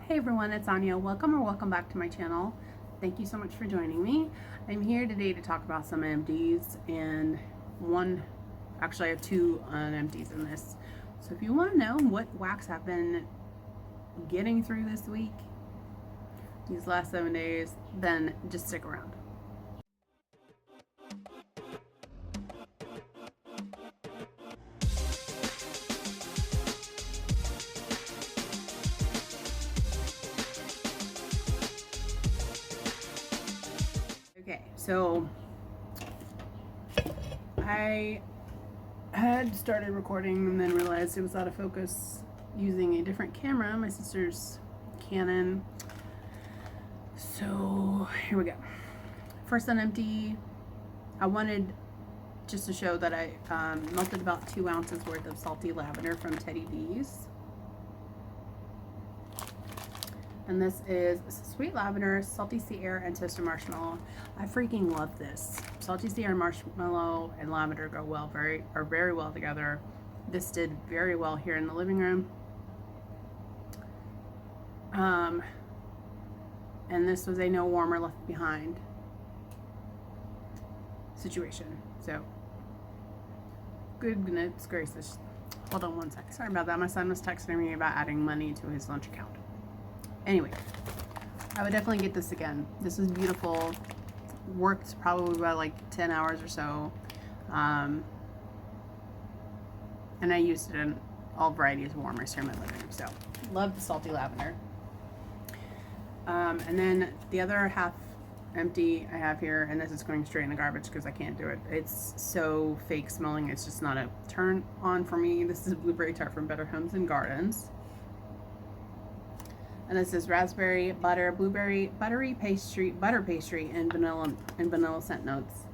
Hey everyone, it's Anya. Welcome back to my channel. Thank you so much for joining me. I'm here today to talk about some empties and I have two empties in this. So if you want to know what wax I've been getting through this week, these last 7 days, then just stick around. Okay, so I had started recording and then realized it was out of focus using a different camera, my sister's Canon. So here we go. First on empty, I wanted just to show that I melted about 2 ounces worth of salty lavender from Teddy B's. And this is sweet lavender, salty sea air, and toasted marshmallow. I freaking love this. Salty sea air, marshmallow, and lavender go very well together. This did very well here in the living room. And this was a no warmer left behind situation. So, goodness gracious. Hold on one second. Sorry about that. My son was texting me about adding money to his lunch account. Anyway, I would definitely get this again. This is beautiful. Worked probably about like 10 hours or so. And I used it in all varieties of warmers here in my living room. So, love the salty lavender. And then the other half empty I have here, and this is going straight in the garbage because I can't do it. It's so fake smelling. It's just not a turn on for me. This is blueberry tart from Better Homes and Gardens. And this is raspberry butter, blueberry butter pastry, and vanilla scent notes.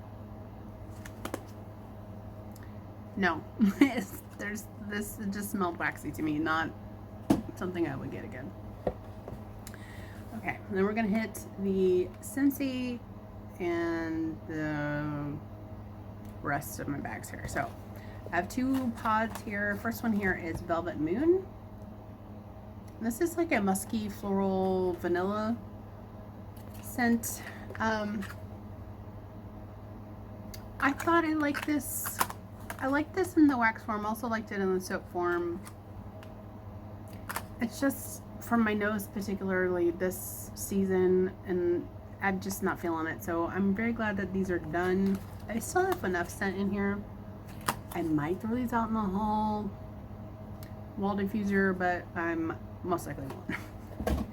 No, this just smelled waxy to me, not something I would get again. Okay, then we're gonna hit the Scentsy and the rest of my bags here. So I have 2 pods here. First one here is Velvet Moon. This is like a musky floral vanilla scent. I thought I liked this. I liked this in the wax form. Also liked it in the soap form. It's just from my nose, particularly this season, and I'm just not feeling it. So I'm very glad that these are done. I still have enough scent in here. I might throw these out in the hall wall diffuser, but I'm most likely won't.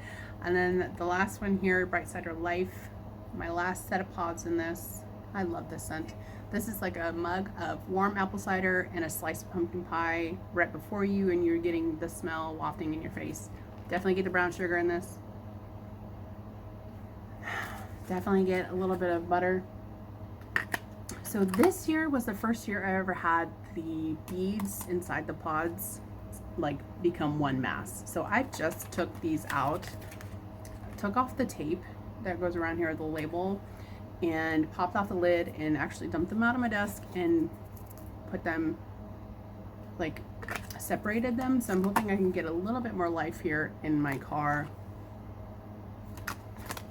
And then the last one here, Bright Cider Life, my last set of pods in this. I love this scent. This is like a mug of warm apple cider and a slice of pumpkin pie right before you, and you're getting the smell wafting in your face. Definitely get the brown sugar in this. Definitely get a little bit of butter. So this year was the first year I ever had the beads inside the pods like become one mass. So I just took these out, took off the tape that goes around here, the label, and popped off the lid and actually dumped them out of my desk and put them, like, separated them. So I'm hoping I can get a little bit more life here in my car.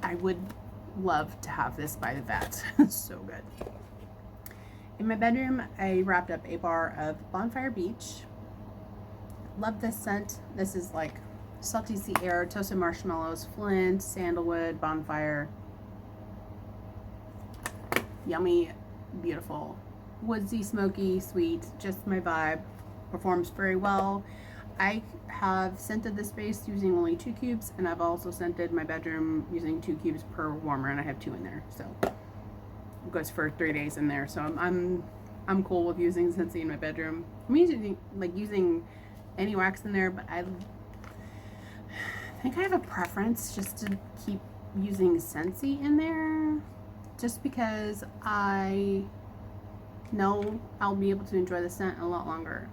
I would love to have this by the vet. So good. In my bedroom, I wrapped up a bar of Bonfire Beach. Love this scent. This is like salty sea air, toasted marshmallows, flint, sandalwood, bonfire. Yummy, beautiful, woodsy, smoky, sweet, just my vibe. Performs very well. I have scented this space using only 2 cubes, and I've also scented my bedroom using 2 cubes per warmer, and I have 2 in there, so it goes for 3 days in there. So I'm cool with using Scentsy in my bedroom. I'm using any wax in there, but I think I have a preference just to keep using Scentsy in there, just because I know I'll be able to enjoy the scent a lot longer.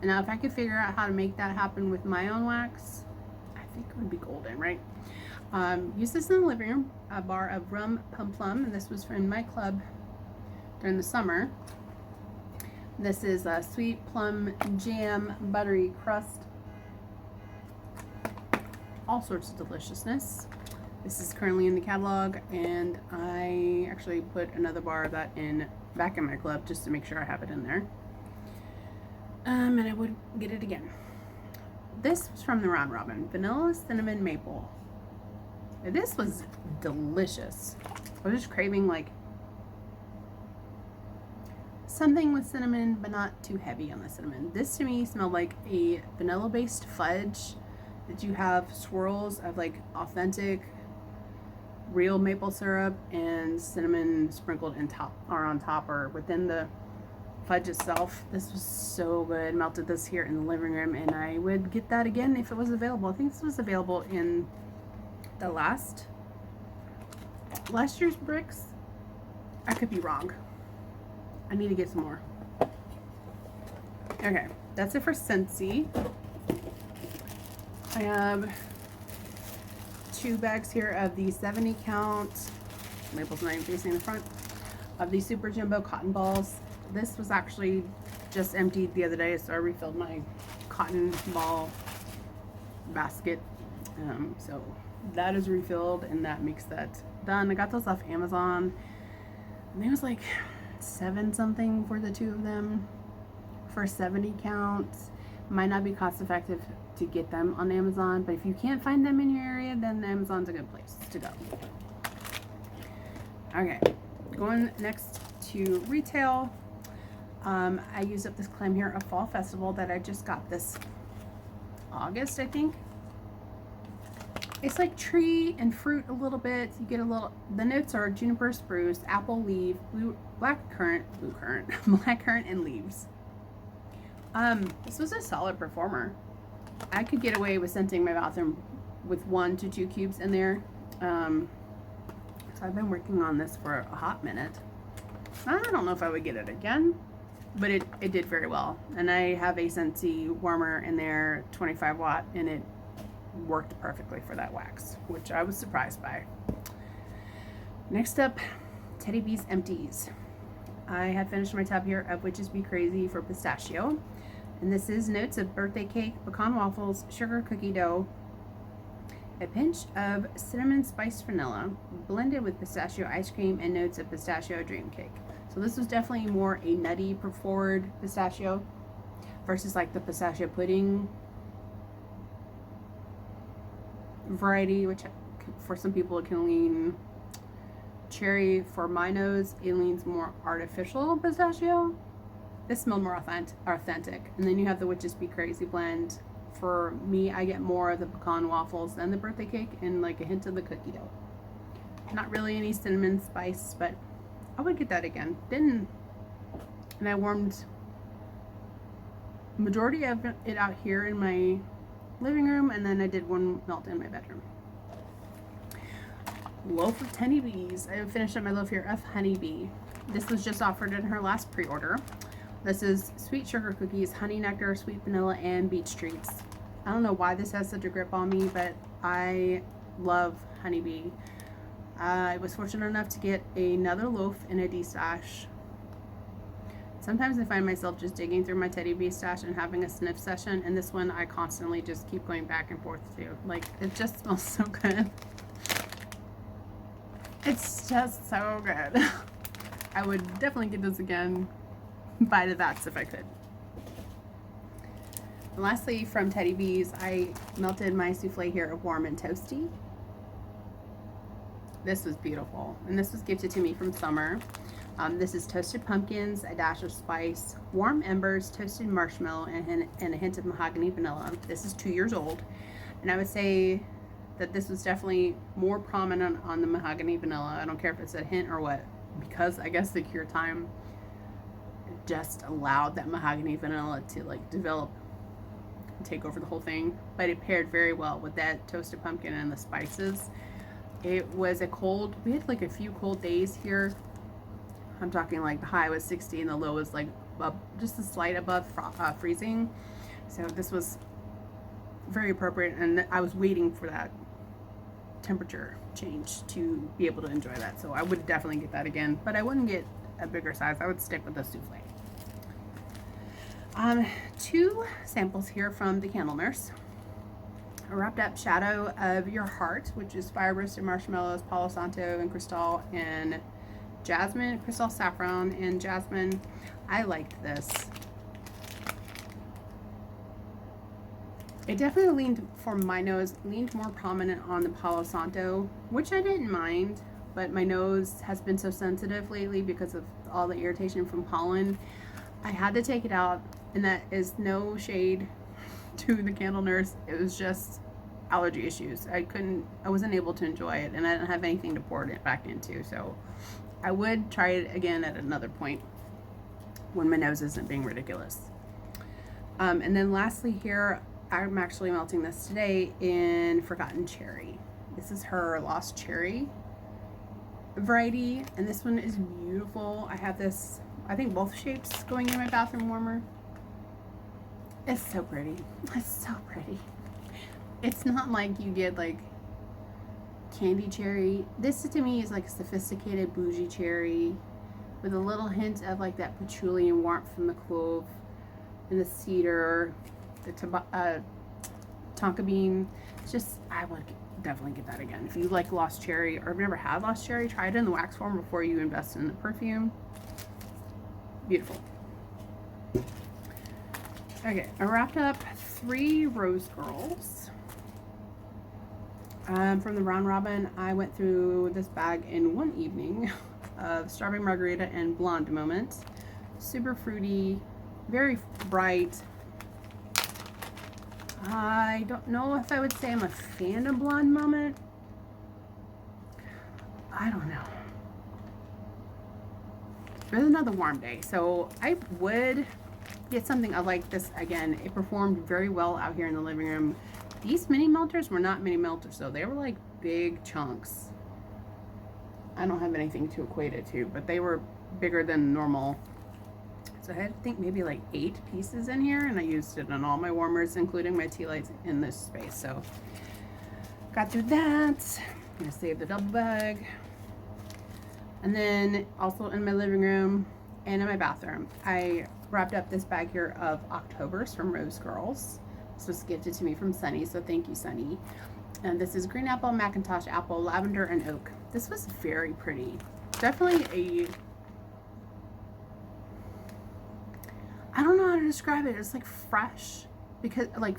And now if I could figure out how to make that happen with my own wax, I think it would be golden, right? Use this in the living room, a bar of rum pum plum, and this was from my club during the summer. This is a sweet plum jam buttery crust. all sorts of deliciousness. This is currently in the catalog, and I actually put another bar of that back in my club just to make sure I have it in there. And I would get it again. This was from the Round Robin, vanilla cinnamon maple. This was delicious. I was just craving like something with cinnamon, but not too heavy on the cinnamon. This to me smelled like a vanilla based fudge that you have swirls of like authentic real maple syrup and cinnamon sprinkled on top or within the fudge itself. This was so good. Melted this here in the living room, and I would get that again if it was available. I think this was available in the last year's bricks. I could be wrong. I need to get some more. Okay, that's it for Scentsy. I have 2 bags here of the 70 count, label's not even facing the front, of the Super Jumbo cotton balls. This was actually just emptied the other day, so I refilled my cotton ball basket. So that is refilled, and that makes that done. I got those off Amazon. And it was like 7 something for the 2 of them for 70 counts. Might not be cost effective to get them on Amazon, but if you can't find them in your area, then Amazon's a good place to go. Okay, going next to retail. I used up this clam here of Fall Festival that I just got this August, I think. It's like tree and fruit a little bit. You get a little, the notes are juniper, spruce, apple leaf, black currant, and leaves. This was a solid performer. I could get away with scenting my bathroom with 1 to 2 cubes in there. So I've been working on this for a hot minute. I don't know if I would get it again, but it did very well. And I have a Scentsy warmer in there, 25 watt, and it worked perfectly for that wax, which I was surprised by. Next up, Teddy B's Empties. I have finished my tub here of Witches Be Crazy for pistachio. And this is notes of birthday cake, pecan waffles, sugar cookie dough, a pinch of cinnamon spiced vanilla, blended with pistachio ice cream and notes of pistachio dream cake. So this was definitely more a nutty forward pistachio versus like the pistachio pudding variety, which for some people it can lean cherry. For my nose, it leans more artificial pistachio. This smelled more authentic. And then you have the Witches Be Crazy blend. For me, I get more of the pecan waffles than the birthday cake and like a hint of the cookie dough. Not really any cinnamon spice, but I would get that again. And I warmed majority of it out here in my living room, and then I did one melt in my bedroom. Loaf of Teddy B's. I finished up my loaf here of Honeybee. This was just offered in her last pre-order. This is sweet sugar cookies, honey nectar, sweet vanilla, and beach treats. I don't know why this has such a grip on me, but I love Honeybee. I was fortunate enough to get another loaf in a D-stash. Sometimes I find myself just digging through my Teddy B stash and having a sniff session, and this one I constantly just keep going back and forth to. Like, it just smells so good. It's just so good. I would definitely get this again by the vats if I could. And lastly, from Teddy B's, I melted my souffle here of Warm and Toasty. This was beautiful, and this was gifted to me from Summer. This is toasted pumpkins, a dash of spice, warm embers, toasted marshmallow, and a hint of mahogany vanilla. This is 2 years old, and I would say that this was definitely more prominent on the mahogany vanilla. I don't care if it's a hint or what, because I guess the cure time just allowed that mahogany vanilla to like develop and take over the whole thing. But it paired very well with that toasted pumpkin and the spices. It was we had like a few cold days here. I'm talking like the high was 60 and the low was like just a slight above freezing. So this was very appropriate, and I was waiting for that temperature change to be able to enjoy that. So I would definitely get that again, but I wouldn't get a bigger size. I would stick with the souffle. 2 samples here from the Candle Nurse. wrapped up Shadow of Your Heart, which is fire roasted marshmallows, Palo Santo and Cristal and jasmine, Cristal saffron and jasmine. I liked this. It definitely leaned, for my nose, leaned more prominent on the Palo Santo, which I didn't mind, but my nose has been so sensitive lately because of all the irritation from pollen. I had to take it out, and that is no shade to the candle nurse. It was just allergy issues. I wasn't able to enjoy it, and I didn't have anything to pour it back into, so I would try it again at another point when my nose isn't being ridiculous. And then lastly here, I'm actually melting this today in Forgotten Cherry. This is her Lost Cherry variety, and this one is beautiful. I have this, I think both shapes going in my bathroom warmer. It's so pretty. It's so pretty. It's not like you get like candy cherry. This to me is like a sophisticated bougie cherry with a little hint of like that patchouli and warmth from the clove and the cedar, the tonka bean. It's just, I would definitely get that again. If you like Lost Cherry or have never had Lost Cherry, try it in the wax form before you invest in the perfume. Beautiful. Okay, I wrapped up 3 Rose Girls. From the Round Robin, I went through this bag in one evening of Strawberry Margarita and Blonde Moment. Super fruity, very bright. I don't know if I would say I'm a fan of Blonde Moment. I don't know. It's another warm day, so I would get something like this again. It performed very well out here in the living room. These mini melters were not mini melters, though. They were like big chunks. I don't have anything to equate it to, but they were bigger than normal. So I had, I think, maybe like 8 pieces in here, and I used it on all my warmers, including my tea lights in this space. So got through that. I'm gonna save the double bag. And then also in my living room and in my bathroom, I wrapped up this bag here of Octobers from Rose Girls. This was gifted to me from Sunny, so thank you, Sunny. And this is green apple, Macintosh apple, lavender, and oak. This was very pretty. Definitely I don't know how to describe it. It's like fresh, because like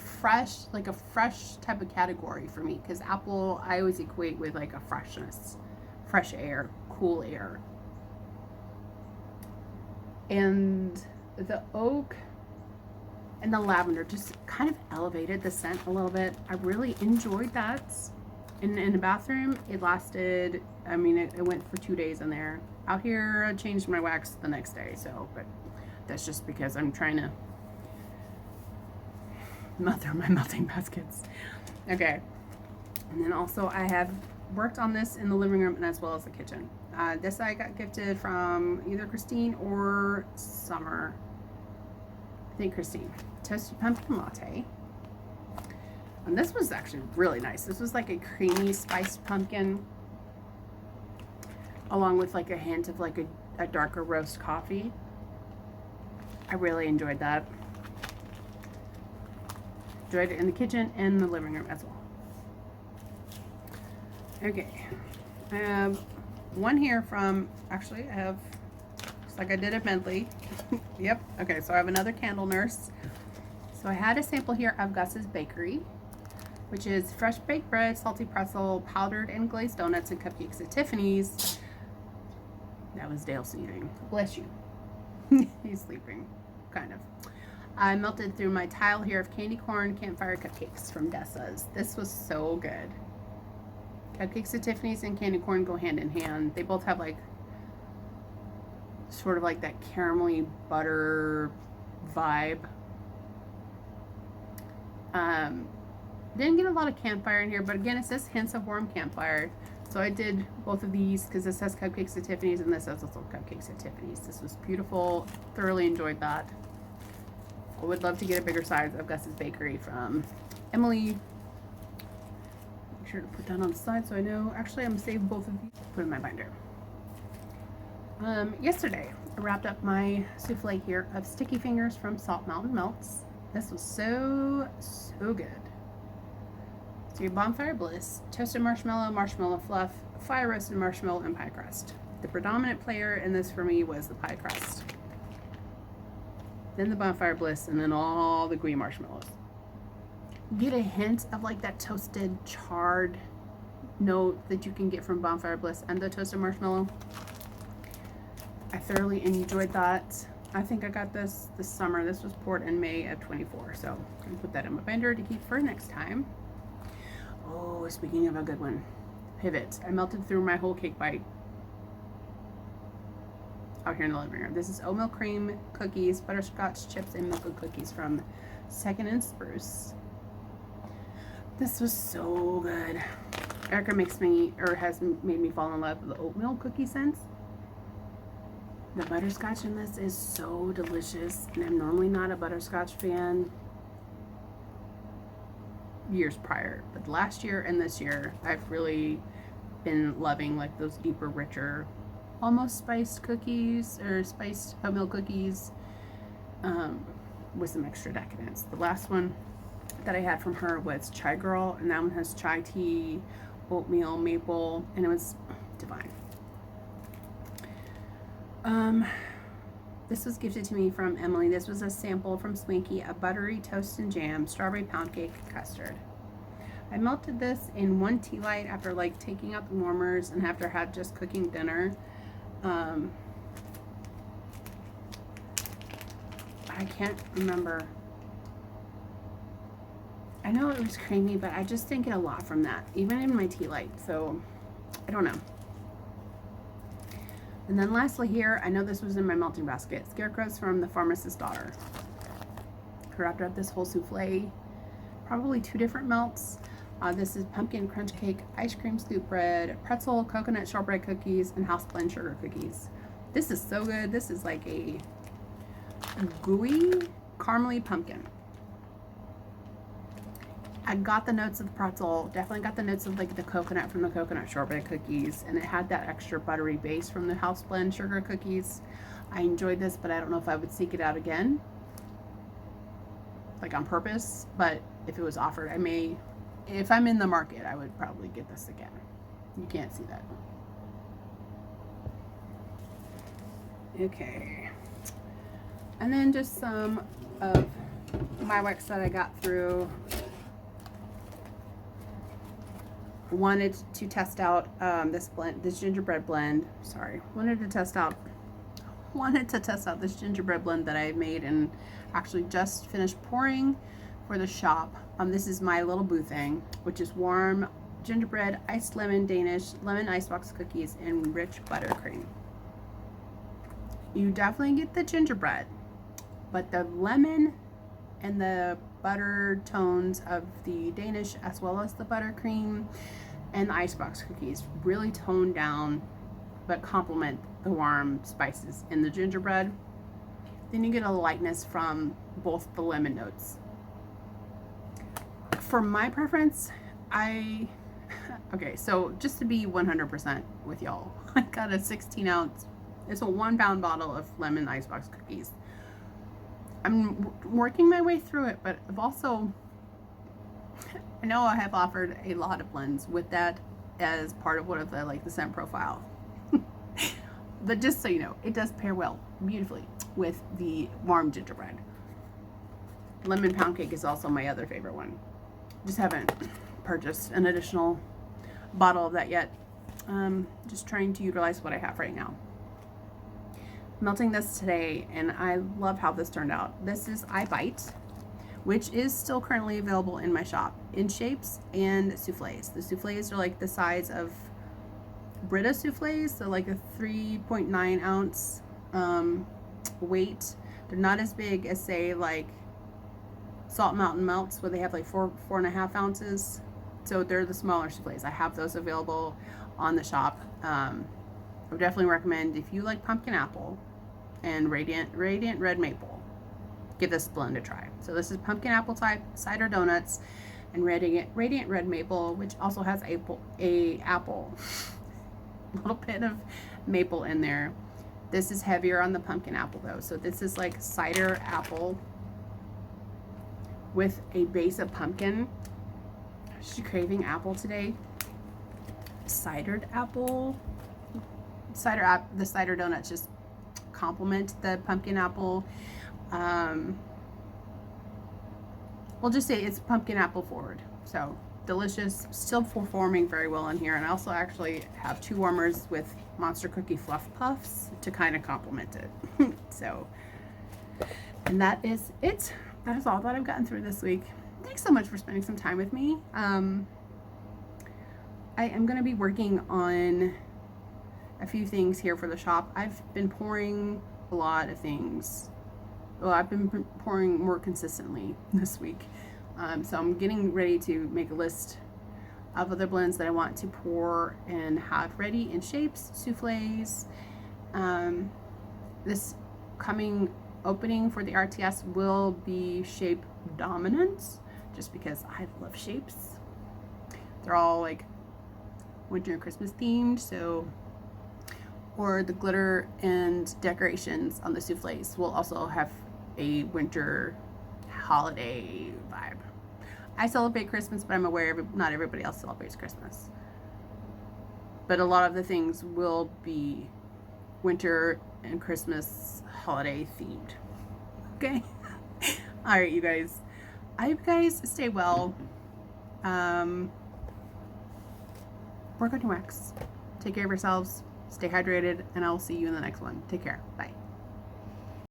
a fresh type of category for me. Because apple, I always equate with like a freshness, fresh air, cool air. And the oak and the lavender just kind of elevated the scent a little bit. I really enjoyed that. In the bathroom, it lasted, I mean, it went for 2 days in there. Out here, I changed my wax the next day, so, but that's just because I'm trying to melt my melting baskets. Okay. And then also I have worked on this in the living room and as well as the kitchen. This I got gifted from either Christine or Summer. I think Christine. Toasted pumpkin latte. And this was actually really nice. This was like a creamy spiced pumpkin, along with like a hint of like a darker roast coffee. I really enjoyed that. Enjoyed it in the kitchen and the living room as well. Okay, I have one here from, actually I have, looks like I did a medley. Yep, okay, so I have another Candle Nurse. So I had a sample here of Gus's Bakery, which is fresh baked bread, salty pretzel, powdered and glazed donuts, and cupcakes at Tiffany's. That was Dale sneezing. Bless you. He's sleeping, kind of. I melted through my tile here of candy corn campfire cupcakes from Dessa's. This was so good. Cupcakes at Tiffany's and candy corn go hand in hand. They both have like sort of like that caramelly butter vibe. Didn't get a lot of campfire in here, but again, it says hints of warm campfire. So I did both of these because this says Cupcakes at Tiffany's and this says also Cupcakes at Tiffany's. This was beautiful. Thoroughly enjoyed that. I would love to get a bigger size of Gus's Bakery from Emily. Make sure to put that on the side so I know. Actually, I'm going to save both of these. Put in my binder. Yesterday, I wrapped up my souffle here of Sticky Fingers from Salt Mountain Melts. This was so good. So your Bonfire Bliss, toasted marshmallow, marshmallow fluff, fire roasted marshmallow, and pie crust. The predominant player in this for me was the pie crust. Then the Bonfire Bliss, and then all the green marshmallows. Get a hint of like that toasted, charred note that you can get from Bonfire Bliss and the toasted marshmallow. I thoroughly enjoyed that. I think I got this summer. This was poured in May of 24, so I'm gonna put that in my binder to keep for next time. Oh, speaking of a good one, Pivot. I melted through my whole cake bite out here in the living room. This is oatmeal cream cookies, butterscotch chips, and milk cookies from Second and Spruce. This was so good. Erica has made me fall in love with the oatmeal cookie scents. The butterscotch in this is so delicious, and I'm normally not a butterscotch fan years prior, but last year and this year I've really been loving like those deeper, richer, almost spiced cookies or spiced oatmeal cookies with some extra decadence. The last one that I had from her was Chai Girl, and that one has chai tea, oatmeal, maple, and it was divine. This was gifted to me from Emily. This was a sample from Swinky, a buttery toast and jam, strawberry pound cake custard. I melted this in one tea light after like taking out the warmers and after had just cooking dinner. I can't remember. I know it was creamy, but I just didn't get a lot from that, even in my tea light. So I don't know. And then lastly here, I know this was in my melting basket, Scarecrows from the Pharmacist's Daughter. I wrapped up this whole souffle, probably 2 different melts. This is pumpkin crunch cake, ice cream scoop bread, pretzel, coconut shortbread cookies, and house blend sugar cookies. This is so good. This is like a gooey, caramely pumpkin. I got the notes of the pretzel, definitely got the notes of like the coconut from the coconut shortbread cookies, and it had that extra buttery base from the house blend sugar cookies. I enjoyed this, but I don't know if I would seek it out again, like on purpose, but if it was offered, I may, if I'm in the market, I would probably get this again. You can't see that. Okay. And then just some of my wax that I got through. Wanted to test out this gingerbread blend. Wanted to test out this gingerbread blend that I made and actually just finished pouring for the shop. This is my little boo thing, which is warm gingerbread, iced lemon Danish, lemon icebox cookies, and rich buttercream. You definitely get the gingerbread, but the lemon and the butter tones of the Danish, as well as the buttercream and the icebox cookies, really tone down but complement the warm spices in the gingerbread. Then you get a lightness from both the lemon notes. For my preference, okay, so just to be 100% with y'all, I got a 16 ounce, it's a 1 pound bottle of lemon icebox cookies. I'm working my way through it, but I've also, I know I have offered a lot of blends with that as part of one of the like the scent profile. But just so you know, it does pair well, beautifully with the warm gingerbread. Lemon pound cake is also my other favorite one. Just haven't purchased an additional bottle of that yet. Just trying to utilize what I have right now. Melting this today, and I love how this turned out. This is I Bite, which is still currently available in my shop in shapes and souffles. The souffles are like the size of Brita souffles, so like a 3.9 ounce weight. They're not as big as say like Salt Mountain Melts, where they have like 4.5 ounces. So they're the smaller souffles. I have those available on the shop. I would definitely recommend if you like pumpkin apple and radiant red maple, give this blend a try. So this is pumpkin apple type cider donuts and radiant red maple, which also has a apple little bit of maple in there. This is heavier on the pumpkin apple though, so this is like cider apple with a base of pumpkin. She's craving apple today. Cidered apple. The cider donuts just complement the pumpkin apple. We'll just say it's pumpkin apple forward. So delicious, still performing very well in here. And I also actually have 2 warmers with Monster Cookie Fluff Puffs to kind of complement it. So, and that is it. That is all that I've gotten through this week. Thanks so much for spending some time with me. I am going to be working on a few things here for the shop. I've been pouring a lot of things. Well, I've been pouring more consistently this week. So I'm getting ready to make a list of other blends that I want to pour and have ready in shapes, souffles. This coming opening for the RTS will be shape dominant, just because I love shapes. They're all like winter and Christmas themed, so, or the glitter and decorations on the souffles will also have a winter holiday vibe. I celebrate Christmas, but I'm aware not everybody else celebrates Christmas. But a lot of the things will be winter and Christmas holiday themed. Okay? All right, you guys. I hope you guys stay well. Work on your wax. Take care of yourselves. Stay hydrated, and I'll see you in the next one. Take care. Bye.